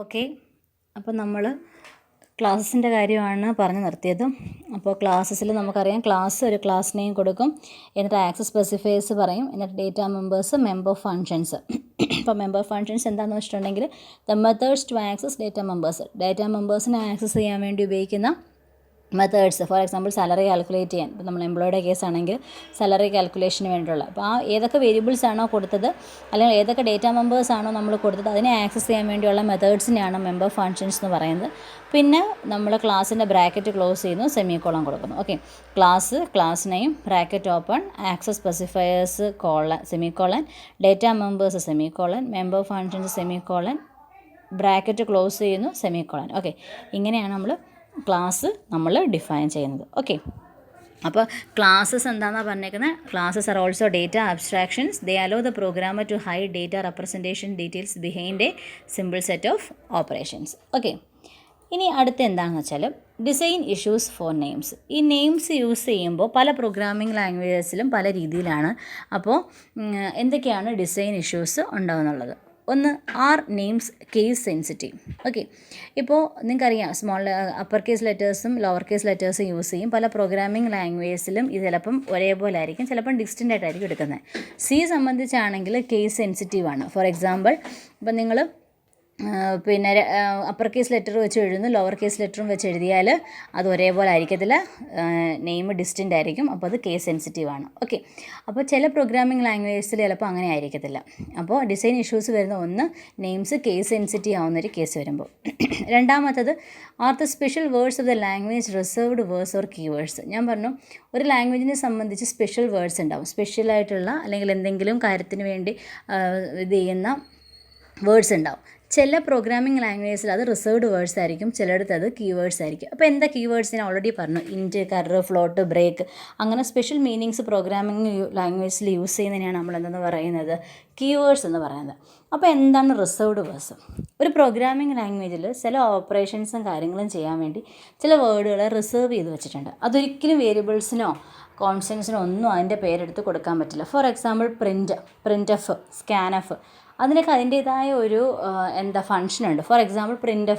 Okay, അപ്പോൾ നമ്മൾ ക്ലാസ്സിൻ്റെ കാര്യമാണ് പറഞ്ഞു നിർത്തിയത്. അപ്പോൾ ക്ലാസ്സസിൽ നമുക്കറിയാം, ഒരു ക്ലാസ് നെയിം കൊടുക്കും, എന്നിട്ട് ആക്സസ് സ്പെസിഫയേഴ്സ് പറയും, എന്നിട്ട് ഡേറ്റ മെമ്പേഴ്സ്, മെമ്പർ ഫങ്ഷൻസ്. ഇപ്പോൾ മെമ്പർ ഫങ്ഷൻസ് എന്താണെന്ന് വെച്ചിട്ടുണ്ടെങ്കിൽ the methods to access data മെമ്പേഴ്സിനെ ആക്സസ് ചെയ്യാൻ വേണ്ടി ഉപയോഗിക്കുന്ന methods. For example salary calculate ചെയ്യാൻ, ഇപ്പോൾ നമ്മൾ എംപ്ലോയിയുടെ കേസ് ആണെങ്കിൽ സാലറി കാൽക്കുലേഷന് വേണ്ടിയുള്ള, അപ്പോൾ ആ ഏതൊക്കെ വേരിയബിൾസ് ആണോ കൊടുത്തത് അല്ലെങ്കിൽ ഏതൊക്കെ ഡേറ്റ മെമ്പേഴ്സ് ആണോ നമ്മൾ കൊടുത്തത് അതിനെ ആക്സസ് ചെയ്യാൻ വേണ്ടിയുള്ള മെത്തേഡ്സിനെയാണ് മെമ്പർ ഫങ്ഷൻസ് എന്ന് പറയുന്നത്. പിന്നെ നമ്മൾ ക്ലാസ്സിൻ്റെ ബ്രാക്കറ്റ് ക്ലോസ് ചെയ്യുന്നു, സെമിക്കോളൻ കൊടുക്കുന്നു. Okay, class name bracket open, access specifiers semicolon, data members semicolon, member functions semicolon, bracket close ചെയ്യുന്നു, സെമിക്കോളൻ. ഓക്കെ, ഇങ്ങനെയാണ് നമ്മൾ ഡിഫൈൻ ചെയ്യുന്നത്. ഓക്കെ, അപ്പോൾ ക്ലാസ്സസ് എന്താണെന്നാണ് പറഞ്ഞേക്കുന്നത്? Classes are also data abstractions. They allow the programmer to hide data representation details behind a simple set of operations. Okay, ഇനി അടുത്ത എന്താണെന്ന് വെച്ചാൽ ഡിസൈൻ ഇഷ്യൂസ് ഫോർ നെയിംസ്. ഈ നെയിംസ് യൂസ് ചെയ്യുമ്പോൾ പല പ്രോഗ്രാമിംഗ് ലാംഗ്വേജസിലും പല രീതിയിലാണ്. അപ്പോൾ എന്തൊക്കെയാണ് ഡിസൈൻ ഇഷ്യൂസ് ഉണ്ടാകുന്നുള്ളത്? ഒന്ന്, are names case sensitive. Okay, ഇപ്പോൾ നിങ്ങൾക്കറിയാം, അപ്പർ കേസ് ലെറ്റേഴ്സും ലോവർ കേസ് ലെറ്റേഴ്സും യൂസ് ചെയ്യും. പല പ്രോഗ്രാമിംഗ് ലാംഗ്വേജിലും ഇത് ചിലപ്പം ഒരേപോലെ ആയിരിക്കും, ചിലപ്പം ഡിസ്റ്റൻ്റ് ആയിട്ടായിരിക്കും എടുക്കുന്നത്. സി സംബന്ധിച്ചാണെങ്കിൽ കേസ് സെൻസിറ്റീവാണ്. ഫോർ എക്സാമ്പിൾ, ഇപ്പം നിങ്ങൾ പിന്നെ അപ്പർ കേസ് ലെറ്റർ വെച്ച് എഴുതുന്നു, ലോവർ കേസ് ലെറ്ററും വെച്ച് എഴുതിയാൽ അത് ഒരേപോലെ ആയിരിക്കത്തില്ല, നെയിം ഡിസ്റ്റൻ്റ് ആയിരിക്കും. അപ്പോൾ അത് കേസ് സെൻസിറ്റീവാണ്. ഓക്കെ, അപ്പോൾ ചില പ്രോഗ്രാമിംഗ് ലാംഗ്വേജസിൽ ചിലപ്പോൾ അങ്ങനെ ആയിരിക്കത്തില്ല. അപ്പോൾ ഡിസൈൻ ഇഷ്യൂസ് വരുന്ന ഒന്ന്, നെയിംസ് കേസ് സെൻസിറ്റീവ് ആവുന്നൊരു കേസ് വരുമ്പോൾ. രണ്ടാമത്തത്, R the special words of the language reserved words or keywords. ഞാൻ പറഞ്ഞു, ഒരു ലാംഗ്വേജിനെ സംബന്ധിച്ച് സ്പെഷ്യൽ വേർഡ്സ് ഉണ്ടാവും, സ്പെഷ്യലായിട്ടുള്ള അല്ലെങ്കിൽ എന്തെങ്കിലും കാര്യത്തിന് വേണ്ടി ഇത് ചെയ്യുന്ന വേർഡ്സ് ഉണ്ടാവും. ചില പ്രോഗ്രാമിംഗ് ലാംഗ്വേജസിൽ അത് റിസർവ്ഡ് വേർഡ്സ് ആയിരിക്കും, ചിലയിടത്ത് അത് കീവേഡ്സ് ആയിരിക്കും. അപ്പോൾ എന്താ കീവേഡ്സ്? ഞാൻ ഓൾറെഡി പറഞ്ഞു, ഇൻറ്റ്, കർർ, ഫ്ലോട്ട്, ബ്രേക്ക്, അങ്ങനെ സ്പെഷ്യൽ മീനിങ്സ് പ്രോഗ്രാമിംഗ് ലാംഗ്വേജിൽ യൂസ് ചെയ്യുന്നതിനാണ് നമ്മൾ എന്തെന്ന് പറയുന്നത്? കീവേഡ്സ് എന്ന് പറയുന്നത്. അപ്പോൾ എന്താണ് റിസർവ്ഡ് വേർഡ്സ്? ഒരു പ്രോഗ്രാമിംഗ് ലാംഗ്വേജിൽ ചില ഓപ്പറേഷൻസും കാര്യങ്ങളും ചെയ്യാൻ വേണ്ടി ചില വേർഡുകൾ റിസർവ് ചെയ്ത് വെച്ചിട്ടുണ്ട്. അതൊരിക്കലും വേരിയബിൾസിനോ കോൺസ്റ്റൻസിനോ ഒന്നും അതിൻ്റെ പേരെടുത്ത് കൊടുക്കാൻ പറ്റില്ല. For example print F, scan F, അതിനൊക്കെ അതിൻ്റേതായ ഒരു ഫങ്ഷനുണ്ട്. ഫോർ എക്സാമ്പിൾ പ്രിൻ്റ്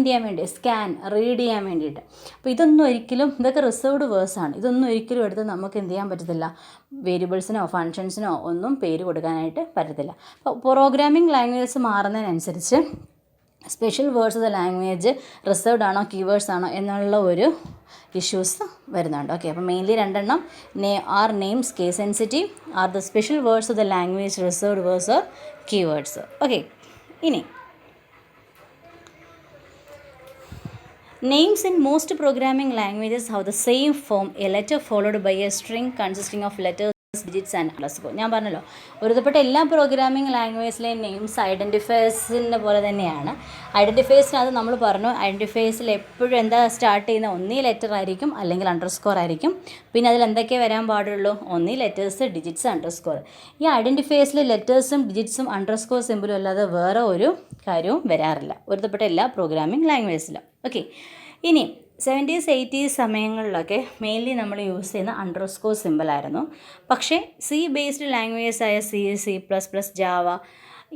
ചെയ്യാൻ വേണ്ടി, സ്കാൻ റീഡ് ചെയ്യാൻ വേണ്ടിയിട്ട്. അപ്പോൾ ഇതൊക്കെ റിസർവ്ഡ് വേർഡ്സാണ്. ഇതൊന്നും ഒരിക്കലും എടുത്ത് നമുക്ക് എന്ത് ചെയ്യാൻ പറ്റത്തില്ല, വേരിയബിൾസിനോ ഫങ്ഷൻസിനോ ഒന്നും പേര് കൊടുക്കാനായിട്ട് പറ്റത്തില്ല. അപ്പോൾ പ്രോഗ്രാമിംഗ് ലാംഗ്വേജസ് മാറുന്നതിനനുസരിച്ച് special words of the language reserved ആണോ കീവേഡ്സ് ആണോ എന്നുള്ള ഒരു ഇഷ്യൂസ് വരുന്നുണ്ട്. ഓക്കെ, അപ്പോൾ മെയിൻലി രണ്ടെണ്ണം, are names case sensitive, are the special words of the language reserved words or keywords. Okay, ഇനി names in most programming languages have the same form, a letter followed by a string consisting of letters, digits and underscore. ഞാൻ പറഞ്ഞല്ലോ, ഒരുവിധപ്പെട്ട എല്ലാ programming ലാംഗ്വേജിലെയും names ഐഡൻറ്റിഫയേഴ്സിൻ്റെ പോലെ തന്നെയാണ്. ഐഡൻറ്റിഫയേഴ്സിനകത്ത് നമ്മൾ പറഞ്ഞു, ഐഡൻറ്റിഫയേഴ്സിൽ എപ്പോഴും എന്താ സ്റ്റാർട്ട് ചെയ്യുന്ന, ഒന്നീ ലെറ്റർ ആയിരിക്കും അല്ലെങ്കിൽ അണ്ടർസ്കോർ ആയിരിക്കും. പിന്നെ അതിൽ എന്തൊക്കെ വരാൻ പാടുള്ളൂ? ഒന്നീ ലെറ്റേഴ്സ്, ഡിജിറ്റ്സ്, അണ്ടർസ്കോർ. ഈ ഐഡൻറ്റിഫയേഴ്സിൽ ലെറ്റേഴ്സും ഡിജിറ്റ്സും അണ്ടർസ്കോർ സിമ്പിളും അല്ലാതെ വേറെ ഒരു കാര്യവും വരാറില്ല ഒരുവിധപ്പെട്ട എല്ലാ പ്രോഗ്രാമിംഗ് ലാംഗ്വേജിലും. ഓക്കെ, ഇനി 70s 80s സമയങ്ങളിലൊക്കെ മെയിൻലി നമ്മൾ യൂസ് ചെയ്യുന്ന അണ്ടർസ്കോർ സിമ്പിളായിരുന്നു. പക്ഷേ സി ബേസ്ഡ് ലാംഗ്വേജസ് ആയ C++, ജാവ,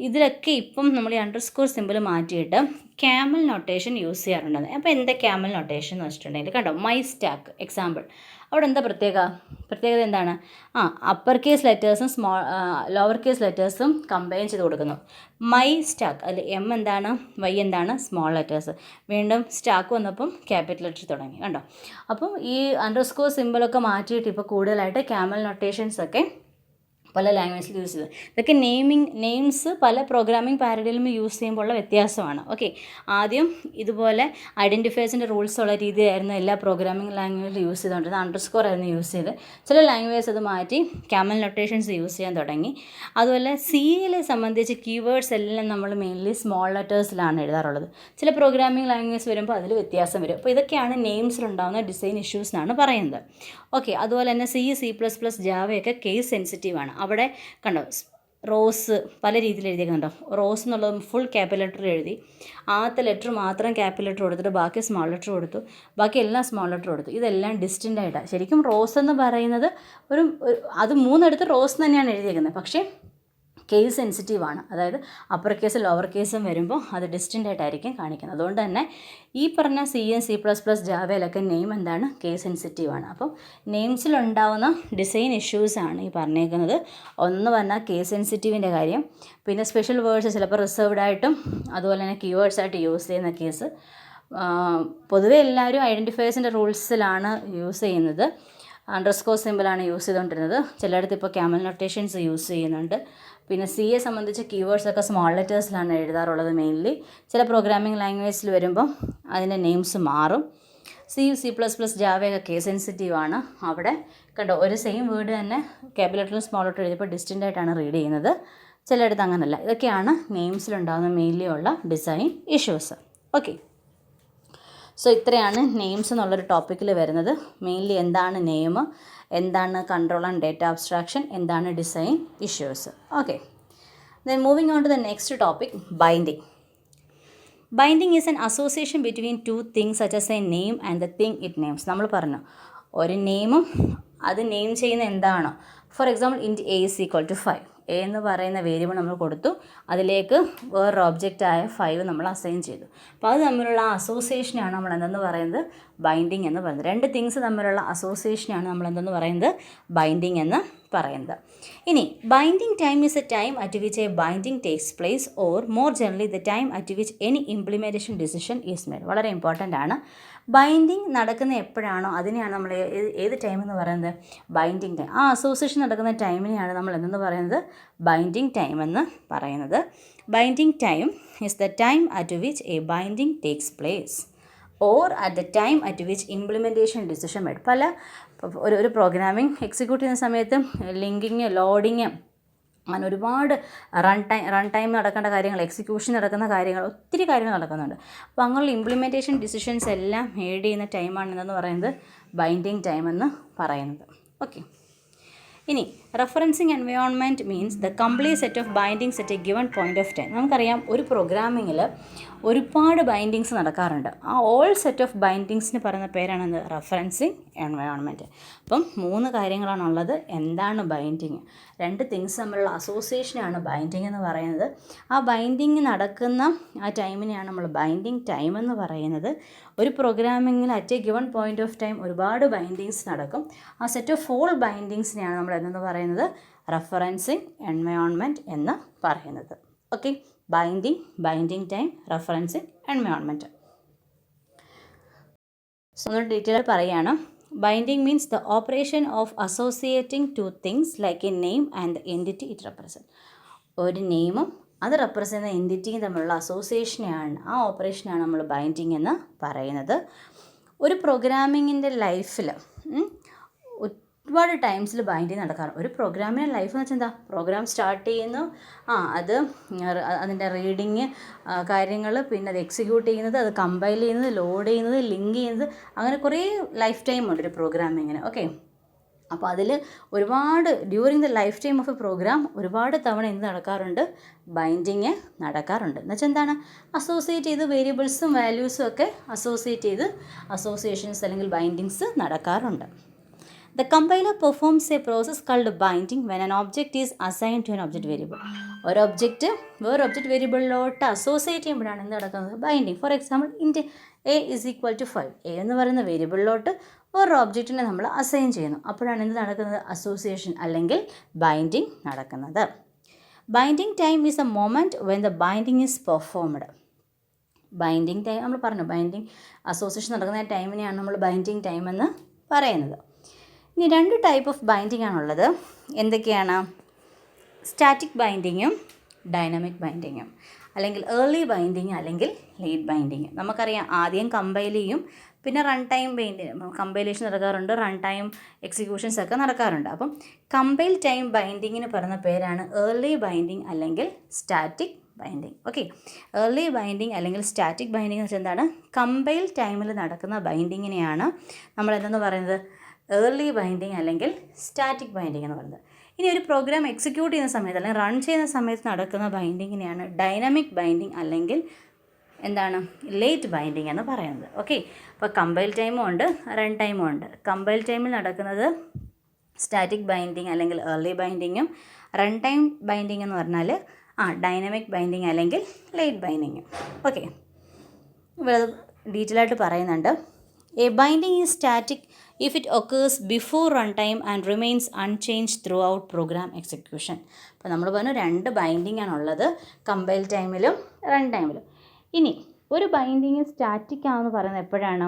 ഇതിലൊക്കെ ഇപ്പം നമ്മൾ ഈ അണ്ടർസ്കോർ സിമ്പിൾ മാറ്റിയിട്ട് ക്യാമൽ നൊട്ടേഷൻ യൂസ് ചെയ്യാറുണ്ട്. അപ്പോൾ എന്താ ക്യാമൽ നൊട്ടേഷൻ എന്ന് വെച്ചിട്ടുണ്ടെങ്കിൽ, കണ്ടോ, മൈ സ്റ്റാക്ക് എക്സാമ്പിൾ. അവിടെ എന്താ പ്രത്യേകത എന്താണ്? അപ്പർ കേസ് ലെറ്റേഴ്സും ലോവർ കേസ് ലെറ്റേഴ്സും കമ്പൈൻ ചെയ്ത് കൊടുക്കുന്നു. മൈ സ്റ്റാക്ക്, അതിൽ എം എന്താണ്, വൈ എന്താണ്, സ്മോൾ ലെറ്റേഴ്സ്. വീണ്ടും സ്റ്റാക്ക് വന്നപ്പം ക്യാപിറ്റൽ ലെറ്റർ തുടങ്ങി, കണ്ടോ. അപ്പം ഈ അണ്ടർസ്കോർ സിമ്പിളൊക്കെ മാറ്റിയിട്ട് ഇപ്പോൾ കൂടുതലായിട്ട് ക്യാമൽ നൊട്ടേഷൻസൊക്കെ പല ലാംഗ്വേജിൽ യൂസ് ചെയ്തത്. ഇതൊക്കെ നെയിംസ് പല പ്രോഗ്രാമിംഗ് പാരഡിലും യൂസ് ചെയ്യുമ്പോൾ ഉള്ള വ്യത്യാസമാണ്. ഓക്കെ, ആദ്യം ഇതുപോലെ ഐഡൻറ്റിഫയേഴ്സിൻ്റെ റൂൾസ് ഉള്ള രീതിയായിരുന്നു എല്ലാ പ്രോഗ്രാമിംഗ് ലാംഗ്വേജിലും യൂസ് ചെയ്തുകൊണ്ടിരുന്നത്. അണ്ടർസ്കോർ ആയിരുന്നു യൂസ് ചെയ്ത്. ചില ലാംഗ്വേജസ് അത് മാറ്റി ക്യാമൽ നൊട്ടേഷൻസ് യൂസ് ചെയ്യാൻ തുടങ്ങി. അതുപോലെ സിയിലെ സംബന്ധിച്ച് കീവേഡ്സ് എല്ലാം നമ്മൾ മെയിൻലി സ്മോൾ ലെറ്റേഴ്സിലാണ് എഴുതാറുള്ളത്. ചില പ്രോഗ്രാമിംഗ് ലാംഗ്വേജ് വരുമ്പോൾ അതിൽ വ്യത്യാസം വരും. അപ്പോൾ ഇതൊക്കെയാണ് നെയിംസിലുണ്ടാകുന്ന ഡിസൈൻ ഇഷ്യൂസ് എന്നാണ് പറയുന്നത്. ഓക്കെ, അതുപോലെ തന്നെ C++, ജാവയൊക്കെ കേസ് സെൻസിറ്റീവാണ്. അവിടെ കണ്ടോ, റോസ് പല രീതിയിൽ എഴുതിയേക്കുന്നുണ്ടോ. റോസ് എന്നുള്ളത് ഫുൾ ക്യാപിറ്റൽ ലെറ്റർ എഴുതി, ആദ്യത്തെ ലെറ്റർ മാത്രം ക്യാപിറ്റൽ ലെറ്റർ കൊടുത്തിട്ട് ബാക്കി സ്മോൾ ലെറ്റർ കൊടുത്തു, ബാക്കി എല്ലാം സ്മോൾ ലെറ്റർ കൊടുത്തു. ഇതെല്ലാം ഡിസ്റ്റൻ്റ് ആയിട്ടാണ്. ശരിക്കും റോസ് എന്ന് പറയുന്നത് അത് മൂന്നെടുത്ത് റോസ് തന്നെയാണ് എഴുതിയേക്കുന്നത്. പക്ഷേ കേസ് സെൻസിറ്റീവ് ആണ്. അതായത് അപ്പർ കേസും ലോവർ കേസും വരുമ്പോൾ അത് ഡിസ്റ്റൻ്റ് ആയിട്ടായിരിക്കും കാണിക്കുന്നത്. അതുകൊണ്ട് തന്നെ ഈ പറഞ്ഞ C++, ജാവയിലൊക്കെ നെയിം എന്താണ്, കേസ് സെൻസിറ്റീവ് ആണ്. അപ്പം നെയിംസിലുണ്ടാവുന്ന ഡിസൈൻ ഇഷ്യൂസാണ് ഈ പറഞ്ഞേക്കുന്നത്. ഒന്ന് പറഞ്ഞാൽ കേസ് സെൻസിറ്റീവിൻ്റെ കാര്യം, പിന്നെ സ്പെഷ്യൽ വേർഡ്സ് ചിലപ്പോൾ റിസർവ്ഡ് ആയിട്ടും അതുപോലെ തന്നെ കീവേഡ്സ് ആയിട്ട് യൂസ് ചെയ്യുന്ന കേസ്. പൊതുവെ എല്ലാവരും ഐഡൻറ്റിഫയേഴ്സിൻ്റെ റൂൾസിലാണ് യൂസ് ചെയ്യുന്നത്. അണ്ടർസ്കോർ സിമ്പിളാണ് യൂസ് ചെയ്തുകൊണ്ടിരുന്നത്. ചിലയിടത്ത് ഇപ്പോൾ ക്യാമൽ നൊട്ടേഷൻസ് യൂസ് ചെയ്യുന്നുണ്ട്. പിന്നെ സിയെ സംബന്ധിച്ച് കീവേഡ്സൊക്കെ സ്മോൾ ലെറ്റേഴ്സിലാണ് എഴുതാറുള്ളത് മെയിൻലി. ചില പ്രോഗ്രാമിംഗ് ലാംഗ്വേജിൽ വരുമ്പം അതിൻ്റെ നെയിംസ് മാറും. C++, ജാവയൊക്കെ കേസ് സെൻസിറ്റീവ് ആണ്. അവിടെ കണ്ടോ, ഒരു സെയിം വേർഡ് തന്നെ ക്യാപിറ്റൽ ലെറ്ററിലും സ്മോൾ ലെറ്റർ എഴുതിയപ്പോൾ ഡിസ്റ്റൻ്റ് ആയിട്ടാണ് റീഡ് ചെയ്യുന്നത്. ചിലയിടത്ത് അങ്ങനല്ല. ഇതൊക്കെയാണ് നെയിംസിലുണ്ടാകുന്ന മെയിൻലി ഉള്ള ഡിസൈൻ ഇഷ്യൂസ്. ഓക്കെ, സോ ഇത്രയാണ് നെയിംസ് എന്നുള്ളൊരു ടോപ്പിക്കിൽ വരുന്നത്. മെയിൻലി എന്താണ് നെയിം, എന്താണ് കൺട്രോൾ ആൻഡ് ഡേറ്റ അബ്സ്ട്രാക്ഷൻ, എന്താണ് design issues. Okay, then moving on to the next topic, binding. Binding is an association between two things such as a name and the thing it names. നമ്മൾ പറഞ്ഞു ഒരു നെയിമും അത് name ചെയ്യുന്ന എന്താണോ. For example, int A = 5. A എന്ന് പറയുന്ന variable നമ്മൾ കൊടുത്തു, അതിലേക്ക് വേറൊരു ഒബ്ജക്റ്റായ 5 നമ്മൾ അസൈൻ ചെയ്തു. അപ്പോൾ അത് തമ്മിലുള്ള അസോസിയേഷനാണ് നമ്മൾ എന്തെന്ന് പറയുന്നത്, ബൈൻഡിങ് എന്ന് പറയുന്നത്. രണ്ട് തിങ്സ് തമ്മിലുള്ള അസോസിയേഷനാണ് നമ്മൾ എന്തെന്ന് പറയുന്നത്, ബൈൻഡിങ് എന്ന് പറയുന്നത്. ഇനി binding time is a time at which A binding takes place or more generally the time at which any implementation decision is made. വളരെ ഇമ്പോർട്ടൻ്റ് ആണ്. ബൈൻഡിങ് നടക്കുന്ന എപ്പോഴാണോ അതിനെയാണ് നമ്മൾ ഏത് ടൈം എന്ന് പറയുന്നത്, ബൈൻഡിങ് ടൈം. ആ അസോസിയേഷൻ നടക്കുന്ന ടൈമിനെയാണ് നമ്മൾ എന്തെന്ന് പറയുന്നത്, ബൈൻഡിങ് ടൈം എന്ന് പറയുന്നത്. Binding time is the time at which A binding takes place or at the time at which implementation decision made. പല ഒരു പ്രോഗ്രാമിംഗ് എക്സിക്യൂട്ട് ചെയ്യുന്ന സമയത്ത് ലിങ്കിങ്, ലോഡിങ്, അങ്ങനെ ഒരുപാട് റൺ ടൈം നടക്കേണ്ട കാര്യങ്ങൾ, എക്സിക്യൂഷൻ നടക്കുന്ന കാര്യങ്ങൾ, ഒത്തിരി കാര്യങ്ങൾ നടക്കുന്നുണ്ട്. അപ്പോൾ അങ്ങനെയുള്ള ഇംപ്ലിമെൻറ്റേഷൻ ഡിസിഷൻസ് എല്ലാം മെയ്ഡ് ചെയ്യുന്ന ടൈമാണ് എന്തെന്ന് പറയുന്നത്, ബൈൻഡിങ് ടൈം എന്ന് പറയുന്നത്. ഓക്കെ, ഇനി referencing environment means the complete set of bindings at a given point of time. നമുക്കറിയാം ഒരു പ്രോഗ്രാമിങ്ങിൽ ഒരുപാട് ബൈൻഡിങ്സ് നടക്കാറുണ്ട്. ആ ഓൾ സെറ്റ് ഓഫ് ബൈൻഡിങ്സിന് പറയുന്ന പേരാണെന്ത്, റെഫറൻസിങ് എൻവയോൺമെൻറ്റ്. അപ്പം 3 കാര്യങ്ങളാണുള്ളത്. എന്താണ് ബൈൻഡിങ്? 2 തിങ്സ് തമ്മിലുള്ള അസോസിയേഷനാണ് ബൈൻഡിങ് എന്ന് പറയുന്നത്. ആ ബൈൻഡിങ് നടക്കുന്ന ആ ടൈമിനെയാണ് നമ്മൾ ബൈൻഡിങ് ടൈം എന്ന് പറയുന്നത്. ഒരു പ്രോഗ്രാമിങ്ങിൽ at a given point of time ഒരുപാട് ബൈൻഡിങ്സ് നടക്കും. ആ സെറ്റ് ഓഫ് ഓൾ ബൈൻഡിങ്സിനെയാണ് നമ്മൾ എന്തെന്ന് പറയുന്നത്, റെഫറൻസിങ് എൻവയോൺമെൻറ്റ് എന്ന് പറയുന്നത്. Okay, binding time, referencing environment. So നമ്മൾ ഡീറ്റെയിൽ പറയുകയാണ്. Binding means the operation of associating two things like A name and the entity it represent. ഒരു നെയിമും അത് റെപ്രസെൻ്റ് ചെയ്യുന്ന എൻറ്റിറ്റിയും തമ്മിലുള്ള അസോസിയേഷനെയാണ്, ആ ഓപ്പറേഷനാണ് നമ്മൾ ബൈൻഡിങ് എന്ന് പറയുന്നത്. ഒരു പ്രോഗ്രാമിങ്ങിൻ്റെ ലൈഫിൽ ഒരുപാട് ടൈംസിൽ ബൈൻഡിങ് നടക്കാറുണ്ട്. ഒരു പ്രോഗ്രാമിൻ്റെ ലൈഫ് എന്ന് വെച്ചാൽ എന്താ, പ്രോഗ്രാം സ്റ്റാർട്ട് ചെയ്യുന്നു, അത് അതിൻ്റെ റീഡിങ് കാര്യങ്ങൾ, പിന്നെ അത് എക്സിക്യൂട്ട് ചെയ്യുന്നത്, അത് കമ്പൈൽ ചെയ്യുന്നത്, ലോഡ് ചെയ്യുന്നത്, ലിങ്ക് ചെയ്യുന്നത്, അങ്ങനെ കുറേ ലൈഫ് ടൈം ഉണ്ട് ഒരു പ്രോഗ്രാമിങ്ങിന്. ഓക്കെ, അപ്പോൾ അതിൽ ഒരുപാട് during the lifetime of a program ഒരുപാട് തവണ എന്ത് നടക്കാറുണ്ട്, ബൈൻഡിങ് നടക്കാറുണ്ട്. എന്നുവെച്ചാൽ എന്താണ്, അസോസിയേറ്റ് ചെയ്ത് വേരിയബിൾസും വാല്യൂസും ഒക്കെ അസോസിയേറ്റ് ചെയ്ത് അസോസിയേഷൻസ് അല്ലെങ്കിൽ ബൈൻഡിങ്സ് നടക്കാറുണ്ട്. The compiler performs a process called binding when an object is assigned to an object variable. ഒരു ഒബ്ജക്റ്റ് വേറെ ഒബ്ജക്റ്റ് വേരിയബിളിലോട്ട് അസോസിയേറ്റ് ചെയ്യുമ്പോഴാണ് എന്ത് നടക്കുന്നത്, binding. For example, int A = 5. A എന്ന് പറയുന്ന വേരിയബിളിലോട്ട് വേറൊരു ഒബ്ജക്റ്റിനെ നമ്മൾ അസൈൻ ചെയ്യുന്നു. അപ്പോഴാണ് എന്ത് നടക്കുന്നത്, അസോസിയേഷൻ അല്ലെങ്കിൽ ബൈൻഡിങ് നടക്കുന്നത്. Binding time is A moment when the binding is performed. Binding time നമ്മൾ പറഞ്ഞു, ബൈൻഡിങ് അസോസിയേഷൻ നടക്കുന്ന ടൈമിനെയാണ് നമ്മൾ ബൈൻഡിങ് ടൈം എന്ന് പറയുന്നത്. ഇനി 2 ടൈപ്പ് ഓഫ് ബൈൻഡിങ് ആണുള്ളത്. എന്തൊക്കെയാണ്, സ്റ്റാറ്റിക് ബൈൻഡിങ്ങും ഡൈനാമിക് ബൈൻഡിങ്ങും, അല്ലെങ്കിൽ ഏർലി ബൈൻഡിങ് അല്ലെങ്കിൽ ലേറ്റ് ബൈൻഡിങ്. നമുക്കറിയാം ആദ്യം കമ്പൈൽ ചെയ്യും, പിന്നെ റൺ ടൈം കമ്പൈലേഷൻ നടക്കാറുണ്ട്, റൺ ടൈം എക്സിക്യൂഷൻസ് ഒക്കെ നടക്കാറുണ്ട്. അപ്പം കമ്പൈൽ ടൈം ബൈൻഡിങ്ങിന് പറയുന്ന പേരാണ് ഏർലി ബൈൻഡിങ് അല്ലെങ്കിൽ static binding. Okay, early binding അല്ലെങ്കിൽ സ്റ്റാറ്റിക് ബൈൻഡിങ് എന്ന് വെച്ചാൽ എന്താണ്, കമ്പൈൽ ടൈമിൽ നടക്കുന്ന ബൈൻഡിങ്ങിനെയാണ് നമ്മൾ എന്തെന്ന് പറയുന്നത്, ഏർലി ബൈൻഡിങ് അല്ലെങ്കിൽ സ്റ്റാറ്റിക് ബൈൻഡിങ് എന്ന് പറയുന്നത്. ഇനി ഒരു പ്രോഗ്രാം എക്സിക്യൂട്ട് ചെയ്യുന്ന സമയത്ത് അല്ലെങ്കിൽ റൺ ചെയ്യുന്ന സമയത്ത് നടക്കുന്ന ബൈൻഡിങ്ങിനെയാണ് ഡൈനാമിക് ബൈൻഡിങ് അല്ലെങ്കിൽ എന്താണ്, ലേറ്റ് ബൈൻഡിങ് എന്ന് പറയുന്നത്. ഓക്കെ, അപ്പോൾ കമ്പൈൽ ടൈമും ഉണ്ട്, റൺ ടൈമും ഉണ്ട്. കമ്പൈൽ ടൈമിൽ നടക്കുന്നത് സ്റ്റാറ്റിക് ബൈൻഡിങ് അല്ലെങ്കിൽ ഏർലി ബൈൻഡിങ്ങും റൺ ടൈം ബൈൻഡിങ് എന്ന് പറഞ്ഞാൽ ഡൈനാമിക് ബൈൻഡിങ് അല്ലെങ്കിൽ ലേറ്റ് ബൈൻഡിങ്ങും. ഓക്കെ, ഇവിടെ ഡീറ്റെയിൽ ആയിട്ട് പറയുന്നുണ്ട്. A binding is static if it occurs before run time and remains unchanged through out program execution. അപ്പോൾ നമ്മൾ പറഞ്ഞു 2 ബൈൻഡിങ് ആണുള്ളത്, കമ്പൈൽ ടൈമിലും റൺ ടൈമിലും. ഇനി ഒരു ബൈൻഡിങ് സ്റ്റാറ്റിക് ആണെന്ന് പറയുന്നത് എപ്പോഴാണ്?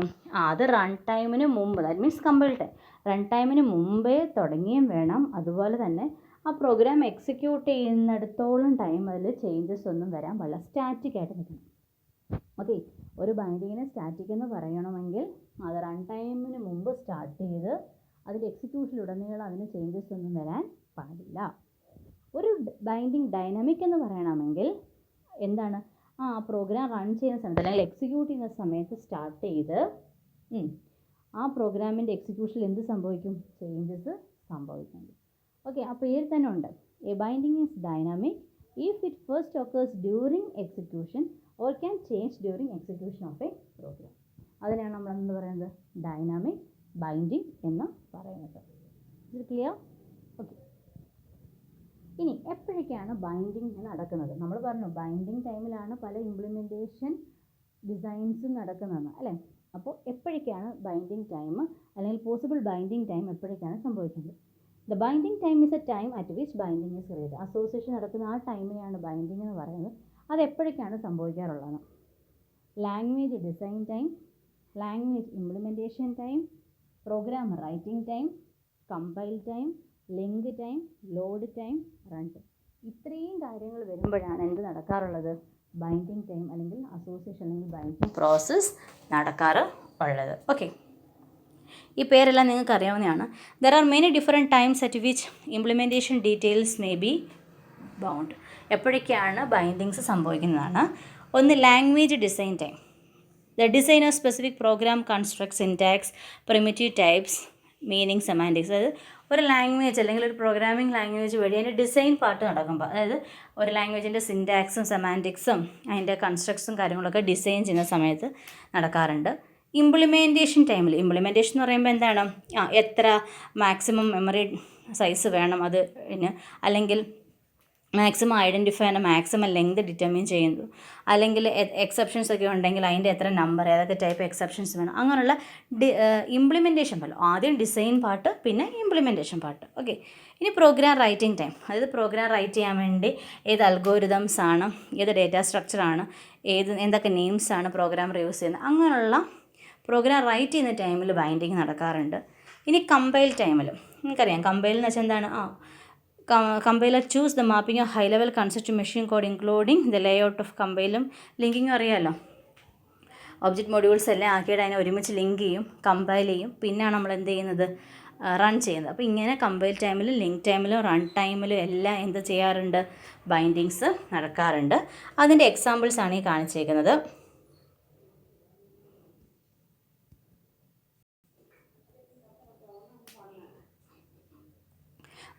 അത് റൺ ടൈമിന് മുമ്പ്, that means compile time run ടൈമിന് മുമ്പേ തുടങ്ങിയും വേണം. അതുപോലെ തന്നെ ആ പ്രോഗ്രാം എക്സിക്യൂട്ട് ചെയ്യുന്നിടത്തോളം ടൈം അതിൽ ചേഞ്ചസ് ഒന്നും വരാൻ പാടില്ല, സ്റ്റാറ്റിക് ആയിട്ട് നിൽക്കണം. ഓക്കെ, ഒരു ബൈൻഡിങ്ങിനെ സ്റ്റാറ്റിക് എന്ന് പറയണമെങ്കിൽ അത് റൺ ടൈമിന് മുമ്പ് സ്റ്റാർട്ട് ചെയ്ത് അതിൻ്റെ എക്സിക്യൂഷനിലുടനീളം അതിന് ചേഞ്ചസ് ഒന്നും വരാൻ പാടില്ല. ഒരു ബൈൻഡിങ് ഡൈനാമിക് എന്ന് പറയണമെങ്കിൽ എന്താണ്? ആ പ്രോഗ്രാം റൺ ചെയ്യുന്ന സമയത്ത് അല്ലെങ്കിൽ എക്സിക്യൂട്ട് ചെയ്യുന്ന സമയത്ത് സ്റ്റാർട്ട് ചെയ്ത് ആ പ്രോഗ്രാമിൻ്റെ എക്സിക്യൂഷനിൽ എന്ത് സംഭവിക്കും? ചേഞ്ചസ് സംഭവിക്കുന്നുണ്ട്. ഓക്കെ, ആ പേര് തന്നെ ഉണ്ട്, a binding is dynamic if it first occurs during execution or can change during execution of a program. അതിനാണ് നമ്മൾ എന്ത് പറയുന്നത്? ഡൈനാമിക് ബൈൻഡിങ് എന്ന് പറയുന്നത്. ഇത് ക്ലിയർ? ഓക്കെ, ഇനി എപ്പോഴൊക്കെയാണ് ബൈൻഡിങ് നടക്കുന്നത്? നമ്മൾ പറഞ്ഞു ബൈൻഡിങ് ടൈമിലാണ് പല ഇംപ്ലിമെൻറ്റേഷൻ ഡിസൈൻസും നടക്കുന്നതെന്ന്, അല്ലേ? അപ്പോൾ എപ്പോഴൊക്കെയാണ് ബൈൻഡിങ് ടൈം അല്ലെങ്കിൽ പോസിബിൾ ബൈൻഡിങ് ടൈം എപ്പോഴൊക്കെയാണ് സംഭവിക്കുന്നത്? The binding time is a time at which binding is created. Association നടക്കുന്ന ആ ടൈമിനെയാണ് ബൈൻഡിങ് എന്ന് പറയുന്നത്. അത് എപ്പോഴൊക്കെയാണ് സംഭവിക്കാറുള്ളത്? Language design time, language implementation time, program writing time, compile time, link time, load time, run time. ഇത്രയും കാര്യങ്ങൾ വരുമ്പോഴാണ് എന്ത് നടക്കാറുള്ളത്? ബൈൻഡിങ് ടൈം അല്ലെങ്കിൽ അസോസിയേഷൻ അല്ലെങ്കിൽ ബൈൻഡിങ് പ്രോസസ്സ് നടക്കാറുള്ളത്. ഓക്കെ, ഈ പേരെല്ലാം നിങ്ങൾക്ക് അറിയാവുന്നതാണ്. There are many different times at which implementation details may be bound. എപ്പോഴൊക്കെയാണ് ബൈൻഡിങ്സ് സംഭവിക്കുന്നതാണ്? ഒന്ന്, language design time. The design of specific program construct syntax, primitive types, meaning, semantics. അതായത് ഒരു ലാംഗ്വേജ് അല്ലെങ്കിൽ ഒരു പ്രോഗ്രാമിംഗ് ലാംഗ്വേജ് വഴി അതിൻ്റെ ഡിസൈൻ പാർട്ട് നടക്കുമ്പോൾ, അതായത് ഒരു ലാംഗ്വേജിൻ്റെ സിൻടാക്സും സെമാൻറ്റിക്സും അതിൻ്റെ കൺസ്ട്രക്ട്സും കാര്യങ്ങളൊക്കെ ഡിസൈൻ ചെയ്യുന്ന സമയത്ത് നടക്കാറുണ്ട്. ഇംപ്ലിമെൻറ്റേഷൻ ടൈമിൽ, ഇംപ്ലിമെൻറ്റേഷൻ എന്ന് പറയുമ്പോൾ എന്താണ്? എത്ര മാക്സിമം മെമ്മറി സൈസ് വേണം അതിന്, അല്ലെങ്കിൽ മാക്സിമം ഐഡൻറ്റിഫൈ ചെയ്യുന്ന മാക്സിമം ലെങ്ത് ഡിറ്റർമിൻ ചെയ്യുന്നു, അല്ലെങ്കിൽ എക്സെപ്ഷൻസ് ഒക്കെ ഉണ്ടെങ്കിൽ അതിൻ്റെ എത്ര നമ്പർ, ഏതൊക്കെ ടൈപ്പ് എക്സെപ്ഷൻസ് വേണം, അങ്ങനെയുള്ള ഇംപ്ലിമെൻറ്റേഷൻ പാർട്ട്. ആദ്യം ഡിസൈൻ പാർട്ട്, പിന്നെ ഇംപ്ലിമെൻറ്റേഷൻ പാർട്ട്. ഓക്കെ, ഇനി പ്രോഗ്രാം റൈറ്റിംഗ് ടൈം. അതായത് പ്രോഗ്രാം റൈറ്റ് ചെയ്യാൻ വേണ്ടി ഏത് അൽഗോരിതംസ് ആണ്, ഏത് ഡേറ്റ സ്ട്രക്ചറാണ്, എന്തൊക്കെ നെയിംസാണ് പ്രോഗ്രാമർ യൂസ് ചെയ്യുന്നത്, അങ്ങനെയുള്ള പ്രോഗ്രാം റൈറ്റ് ചെയ്യുന്ന ടൈമിൽ ബൈൻഡിങ് നടക്കാറുണ്ട്. ഇനി കമ്പൈൽ ടൈമിലും നമുക്കറിയാം, കമ്പൈൽ എന്ന് വെച്ചാൽ എന്താണ്? Compiler choose the mapping of high level concept to machine code including the layout of കമ്പൈലും ലിങ്കിങ്ങും. അറിയാമല്ലോ, ഒബ്ജക്റ്റ് മൊഡ്യൂൾസ് എല്ലാം ആക്കിയിട്ട് അതിനെ ഒരുമിച്ച് ലിങ്ക് ചെയ്യും, കമ്പൈൽ ചെയ്യും, പിന്നെയാണ് നമ്മൾ എന്ത് ചെയ്യുന്നത്? റൺ ചെയ്യുന്നത്. അപ്പോൾ ഇങ്ങനെ കമ്പൈൽ ടൈമിലും ലിങ്ക് ടൈമിലും റൺ ടൈമിലും എല്ലാം എന്ത് ചെയ്യാറുണ്ട്? ബൈൻഡിങ്സ് നടക്കാറുണ്ട്. അതിൻ്റെ എക്സാമ്പിൾസാണ് ഈ കാണിച്ചേക്കുന്നത്.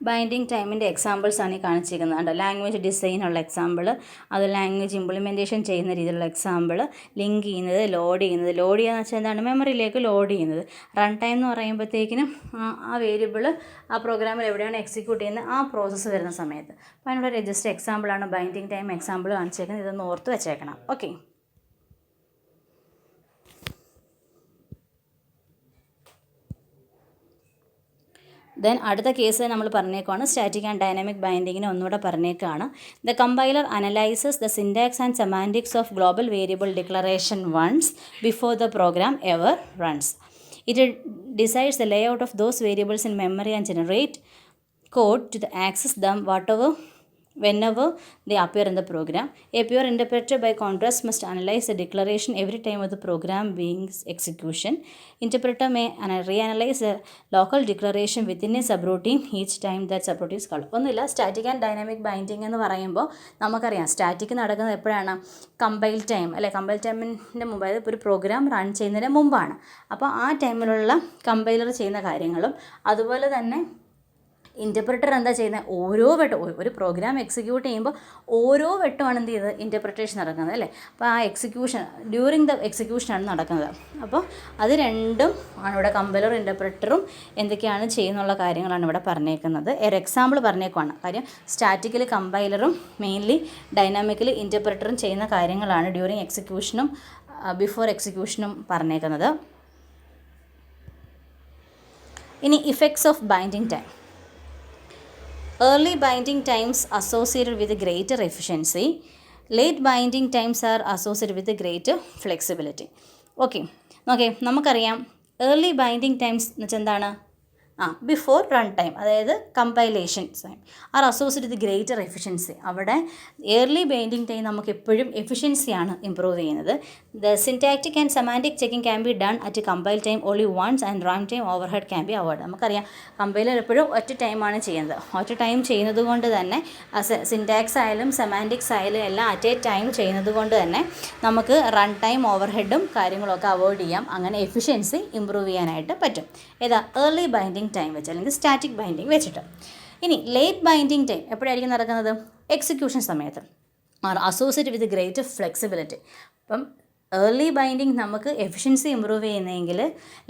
ബൈൻഡിങ് ടൈമിൻ്റെ എക്സാമ്പിൾസാണ് ഈ കാണിച്ചിരിക്കുന്നത്. കണ്ടോ, ലാംഗ്വേജ് ഡിസൈനുള്ള എക്സാമ്പിൾ, അത് ലാംഗ്വേജ് ഇംപ്ലിമെൻറ്റേഷൻ ചെയ്യുന്ന രീതിയിലുള്ള എക്സാമ്പിൾ, ലിങ്ക് ചെയ്യുന്നത്, ലോഡ് ചെയ്യുന്നത്. ലോഡ് ചെയ്യുക എന്ന് വെച്ചാൽ എന്താണ്? മെമ്മറിയിലേക്ക് ലോഡ് ചെയ്യുന്നത്. റൺ ടൈം എന്ന് പറയുമ്പോഴത്തേക്കിനും ആ വേരിയബിൾ ആ പ്രോഗ്രാമിൽ എവിടെയാണ് എക്സിക്യൂട്ട് ചെയ്യുന്നത് ആ പ്രോസസ്സ് വരുന്ന സമയത്ത്. അപ്പോൾ അതിനുള്ള രജിസ്റ്റർ എക്സാമ്പിളാണ് ബൈൻഡിങ് ടൈം എക്സാമ്പിൾ കാണിച്ചേക്കുന്നത്. ഇതൊന്ന് ഓർത്ത് വെച്ചേക്കണം. ഓക്കെ, ദെൻ അടുത്ത കേസ് നമ്മൾ പറഞ്ഞേക്കാണ് സ്റ്റാറ്റിക് ആൻഡ് ഡൈനാമിക് ബൈൻഡിങ്ങിന് ഒന്നുകൂടെ പറഞ്ഞേക്കാണ്. The compiler analyses the syntax and semantics of global variable declaration once before the program ever runs. It decides the layout of those variables in memory and generate code to access them whenever they appear in the program. A pure interpreter by contrast must analyze the declaration every time of the program being execution. Interpreter may reanalyze the local declaration within a subroutine each time that subroutine is called. ഒന്നുമില്ല, static and dynamic binding എന്ന് പറയുമ്പോൾ നമുക്കറിയാം static നടക്കുന്നത് എപ്പോഴാണ്? Compile time, അല്ലെ? Compile ടൈമിൻ്റെ മുമ്പ്, അതായത് ഒരു പ്രോഗ്രാം റൺ ചെയ്യുന്നതിന് മുമ്പാണ്. അപ്പോൾ ആ ടൈമിലുള്ള കമ്പൈലർ ചെയ്യുന്ന കാര്യങ്ങളും അതുപോലെ തന്നെ ഇൻ്റർപ്രറ്റർ എന്താ ചെയ്യുന്നത്, ഓരോ വട്ടം ഒരു പ്രോഗ്രാം എക്സിക്യൂട്ട് ചെയ്യുമ്പോൾ ഓരോ വട്ടമാണ് എന്ത് ചെയ്തത്, ഇൻ്റർപ്രിട്ടേഷൻ നടക്കുന്നത് അല്ലേ. അപ്പോൾ ആ എക്സിക്യൂഷൻ ഡ്യൂറിങ് ദ എക്സിക്യൂഷനാണ് നടക്കുന്നത്. അപ്പോൾ അത് രണ്ടും ആണ് ഇവിടെ കമ്പൈലറും ഇൻ്റർപ്രറ്ററും എന്തൊക്കെയാണ് ചെയ്യുന്നുള്ള കാര്യങ്ങളാണ് ഇവിടെ പറഞ്ഞേക്കുന്നത്. ഒരു എക്സാമ്പിൾ പറഞ്ഞേക്കുവാണ്. കാര്യം സ്റ്റാറ്റിക്കലി കമ്പൈലറും മെയിൻലി ഡൈനാമിക്കലി ഇൻ്റർപ്രറ്ററും ചെയ്യുന്ന കാര്യങ്ങളാണ് ഡ്യൂറിങ് എക്സിക്യൂഷനും ബിഫോർ എക്സിക്യൂഷനും പറഞ്ഞേക്കുന്നത്. ഇനി effects of binding time. Early binding times associated with greater efficiency. Late binding times are associated with greater flexibility. ഓക്കെ, നമുക്കറിയാം ഏർലി ബൈൻഡിങ് ടൈംസ് എന്ന് വെച്ചാൽ എന്താണ്, ബിഫോർ റൺ ടൈം, അതായത് compilation time are associate with greater efficiency. അവിടെ early binding time നമുക്ക് എപ്പോഴും എഫിഷ്യൻസിയാണ് ഇമ്പ്രൂവ് ചെയ്യുന്നത്. The syntactic and semantic checking can be done at compile time only once and run time overhead can be avoid. നമുക്കറിയാം compiler എപ്പോഴും ഒറ്റ ടൈമാണ് ചെയ്യുന്നത്. ഒറ്റ ടൈം ചെയ്യുന്നത് കൊണ്ട് തന്നെ സിൻടാക്സ് ആയാലും സെമാൻറ്റിക്സ് ആയാലും എല്ലാം അറ്റ് എ ടൈം ചെയ്യുന്നത് കൊണ്ട് തന്നെ നമുക്ക് റൺ ടൈം ഓവർ ഹെഡും കാര്യങ്ങളൊക്കെ അവോയ്ഡ് ചെയ്യാം. അങ്ങനെ എഫിഷ്യൻസി ഇമ്പ്രൂവ് ചെയ്യാനായിട്ട് പറ്റും. ഏതാ, ഏർലി ബൈൻഡിങ് ടൈം വെച്ച് അല്ലെങ്കിൽ സ്റ്റാറ്റിക് ബൈൻഡിങ് വെച്ചിട്ട്. ഇനി ലേറ്റ് ബൈൻഡിങ് ടൈം എപ്പോഴായിരിക്കും നടക്കുന്നത്, എക്സിക്യൂഷൻ സമയത്ത്, അസോസിയേറ്റ് വിത്ത് ഗ്രേറ്റർ ഫ്ലെക്സിബിലിറ്റി. അപ്പം ഏർലി ബൈൻഡിങ് നമുക്ക് എഫിഷ്യൻസി ഇമ്പ്രൂവ് ചെയ്യുന്നതെങ്കിൽ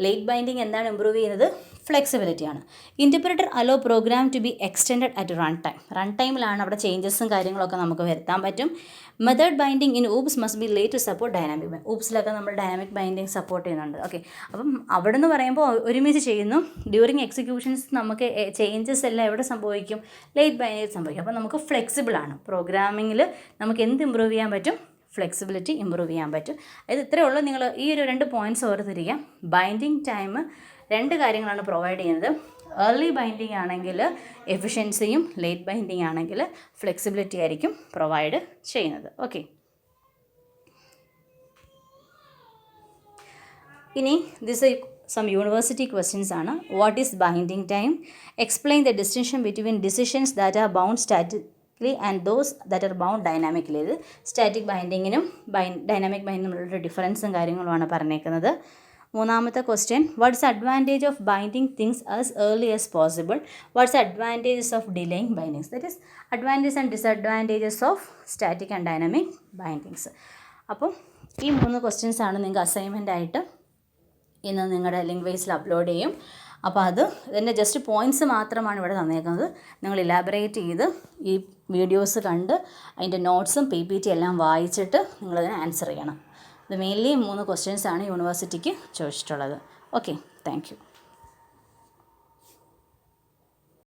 ലേറ്റ് ബൈൻഡിങ് എന്താണ് ഇമ്പ്രൂവ് ചെയ്യുന്നത്, ഫ്ലെക്സിബിലിറ്റിയാണ്. Interpreter allow program to be extended at run time. Run ടൈമിലാണ് അവിടെ ചേഞ്ചസും കാര്യങ്ങളൊക്കെ നമുക്ക് വരുത്താൻ പറ്റും. Method binding in oops must be late to support dynamic binding. ഊപ്സിലൊക്കെ നമ്മൾ ഡൈനാമിക് ബൈൻഡിങ് സപ്പോർട്ട് ചെയ്യുന്നുണ്ട്. ഓക്കെ, അപ്പം അവിടെ നിന്ന് പറയുമ്പോൾ ഒരുമിച്ച് ചെയ്യുന്നു. ഡ്യൂറിങ് എക്സിക്യൂഷൻസ് നമുക്ക് ചേഞ്ചസ് എല്ലാം എവിടെ സംഭവിക്കും, ലേറ്റ് ബൈൻഡിങ് സംഭവിക്കും. അപ്പോൾ നമുക്ക് ഫ്ലെക്സിബിളാണ്. പ്രോഗ്രാമിങ്ങിൽ നമുക്ക് എന്ത് ഇമ്പ്രൂവ് ചെയ്യാൻ പറ്റും, ഫ്ലെക്സിബിലിറ്റി ഇമ്പ്രൂവ് ചെയ്യാൻ പറ്റും. അതായത് ഇത്രയേ ഉള്ളൂ. നിങ്ങൾ ഈ ഒരു 2 പോയിൻറ്റ്സ് ഓർത്തിരിക്കുക. ബൈൻഡിങ് ടൈം 2 കാര്യങ്ങളാണ് പ്രൊവൈഡ് ചെയ്യുന്നത്. ഏർലി ബൈൻഡിങ് ആണെങ്കിൽ എഫിഷ്യൻസിയും, ലേറ്റ് ബൈൻഡിങ് ആണെങ്കിൽ ഫ്ലെക്സിബിലിറ്റി ആയിരിക്കും പ്രൊവൈഡ് ചെയ്യുന്നത്. ഓക്കെ, ഇനി ദിസ് സം യൂണിവേഴ്സിറ്റി ക്വസ്റ്റ്യൻസ് ആണ്. What is binding time? Explain the distinction between decisions that are bound statically and those that are bound dynamically. ഇത് static ബൈൻഡിങ്ങിനും dynamic ബൈൻഡിങ്ങിനുള്ള ഡിഫറൻസും കാര്യങ്ങളുമാണ് പറഞ്ഞേക്കുന്നത്. 3ാമത്തെ question, what's advantage of binding things as early as possible? What's advantages of delaying bindings? That is advantages and disadvantages of static and dynamic bindings. അപ്പം ഈ 3 questions ആണ് നിങ്ങൾക്ക് അസൈൻമെൻ്റ് ആയിട്ട് ഇന്ന് നിങ്ങളുടെ ലിങ്ക്വേസിൽ അപ്ലോഡ് ചെയ്യും. അപ്പോൾ ഇതിൻ്റെ ജസ്റ്റ് പോയിൻറ്റ്സ് മാത്രമാണ് ഇവിടെ തന്നേക്കുന്നത്. നിങ്ങൾ ഇലാബറേറ്റ് ചെയ്ത് ഈ വീഡിയോസ് കണ്ട് അതിൻ്റെ നോട്ട്സും PPT എല്ലാം വായിച്ചിട്ട് നിങ്ങളതിന് ആൻസർ ചെയ്യണം. ഇത് മെയിൻലി 3 ക്വസ്റ്റ്യൻസ് ആണ് യൂണിവേഴ്സിറ്റിക്ക് ചോദിച്ചിട്ടുള്ളത്. Okay, thank you.